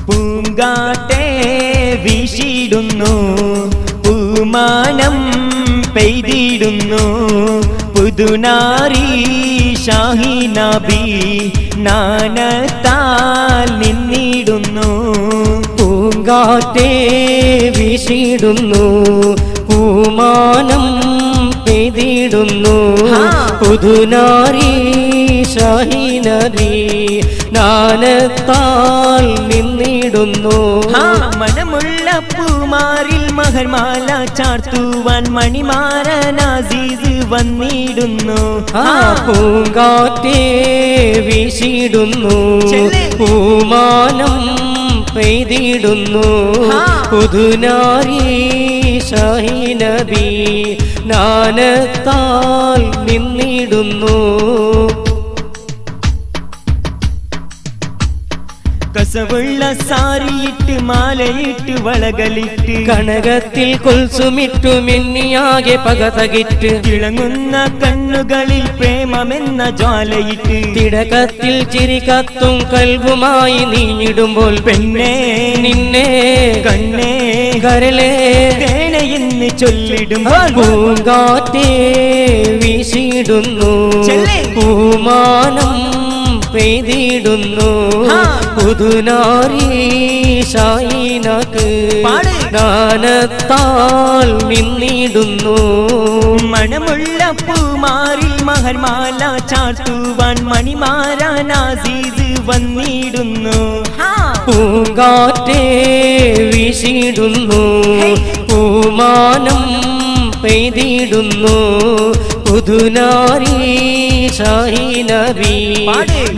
പൂങ്കാറ്റേ വീശിടുന്നു പൂമാനം പെയ്തിടുന്നു പുതുനാരി ഷാഹിനബി നാനത്താൽ നിന്നിടുന്നു പൂങ്കാറ്റേ വീശിടുന്നു പൂമാനം പെയ്തിടുന്നു പുതുനാരി ഷാഹിനബി നാനത്താൽ നിന്നിടുന്നു മനമുള്ള പൂമാരിൽ മഹർമാല ചാർത്തുവാൻ മണിമാരൻ അസീസ് വന്നിടുന്നു പൂങ്കാറ്റേ വീശിടുന്നു പൂമാനം പെയ്തിടുന്നു പുതുനാരി ഷാഹിനബി നാനത്താൽ നിന്നിടുന്നു കസവുള്ള സാരിയിട്ട് മാലയിട്ട് വളകളിട്ട് കനകത്തിൽ കൊൽസുമിട്ടു മിന്നിയാകെ പകതകിട്ട് തിളങ്ങുന്ന കണ്ണുകളിൽ പ്രേമമെന്ന ജ്വാലയിട്ട് തിടകത്തിൽ ചിരി കത്തും കൽവുമായി നീങ്ങിടുമ്പോൾ പെണ്ണേ നിന്നെ കണ്ണേ കരളേ വേണയെന്ന് ചൊല്ലിടുമ്പോൾ പൂങ്കാറ്റേ വീശിടുന്നു പൂമാനം പെയ്തിടുന്നു പുതുനാരി ഷാഹിനക്ക് നാനത്താൽ നിന്നിടുന്നു മണമുള്ള പൂമാരിൽ മഹർമാല ചാർത്തുവാൻ മണിമാരൻ അസീസ് വന്നിടുന്നു പൂങ്കാറ്റേ വീശിടുന്നു പൂമാനം പെയ്തിടുന്നു പുതുനാരി ഷാഹിനബി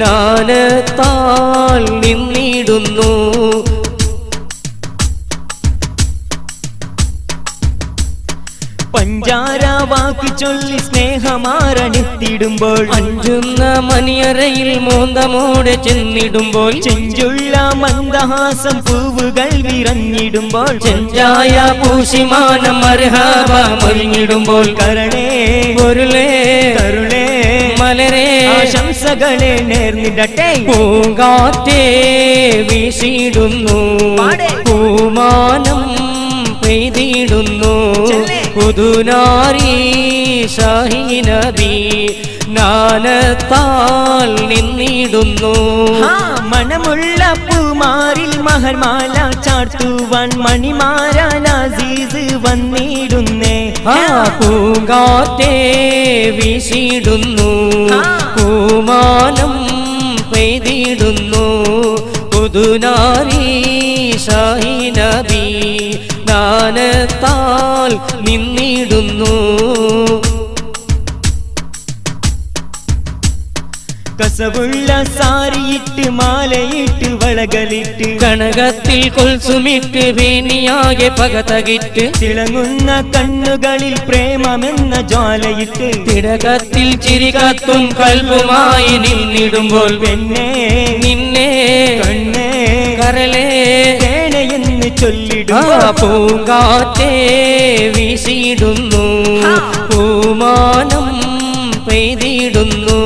നാനത്താൽ നിന്നിടുന്നു പഞ്ചാര വാക്ക് ചൊല്ലി സ്നേഹമാരണിത്തിടുമ്പോൾ അഞ്ചുന്ന മണിയറയിൽ മോന്തമോടെ ചെന്നിടുമ്പോൾ ചെഞ്ചുള്ള മന്ദഹാസം പൂവുകൾ വിറഞ്ഞിടുമ്പോൾ ചെഞ്ചായ പൂശിമാനം മർഹബ മൊഴിഞ്ഞിടുമ്പോൾ കരണേ പൊരുളേ കരുളേ മലരേ ആശംസകളെ നേർന്നിടട്ടെ പൂങ്കാറ്റേ വീശിടുന്നു പൂമാനം പെയ്തിടുന്നു പുതുനാരി ഷാഹിനബി നാനത്താൽ നിന്നിടുന്നു മണമുള്ള പൂമാരിൽ മഹർമാല ചാർത്തുവാൻ മണിമാരൻ അസീസ് വന്നിടുന്നേ പൂങ്കാറ്റേ വീശിടുന്നു പൂമാനം പെയ്തിടുന്നു പുതുനാരി ഷാഹിനബി നാനത്താൽ നിന്നിടുന്നു കസവുള്ള സാരിയിട്ട് മാലയിട്ട് വളകളിട്ട് കനകത്തിൽ കൊൽസുമിട്ട് വേണിയാകെ പകതകിട്ട് തിളങ്ങുന്ന കണ്ണുകളിൽ പ്രേമമെന്ന ജ്വാലയിട്ട് തിടകത്തിൽ ചിരി കത്തും കൽവുമായി നിന്നിടുമ്പോൾ പെണ്ണേ നിന്നെ കണ്ണേ കരളേ വേണയെന്ന് ചൊല്ലിടും പൂങ്കാറ്റേ വീശിടുന്നു പൂമാനം പെയ്തിടുന്നു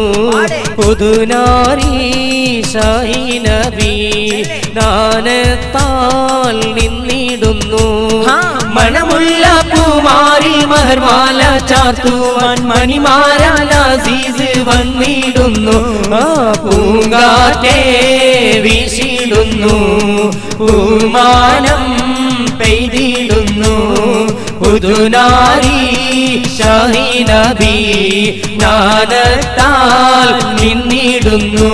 പുതുനാരി ഷാഹിനബി നാനത്താൽ നിന്നിടുന്നു മണമുള്ള പൂമാരിൽ മഹർമാല ചാർത്തുവാൻ മണിമാരൻ അസീസ് വന്നിടുന്നു പൂങ്കാറ്റേ വീശിടുന്നു പൂമാനം പെയ്തിടുന്നു പുതുനാരി ഷാഹിനബി നാനത്താൽ നിന്നിടുന്നു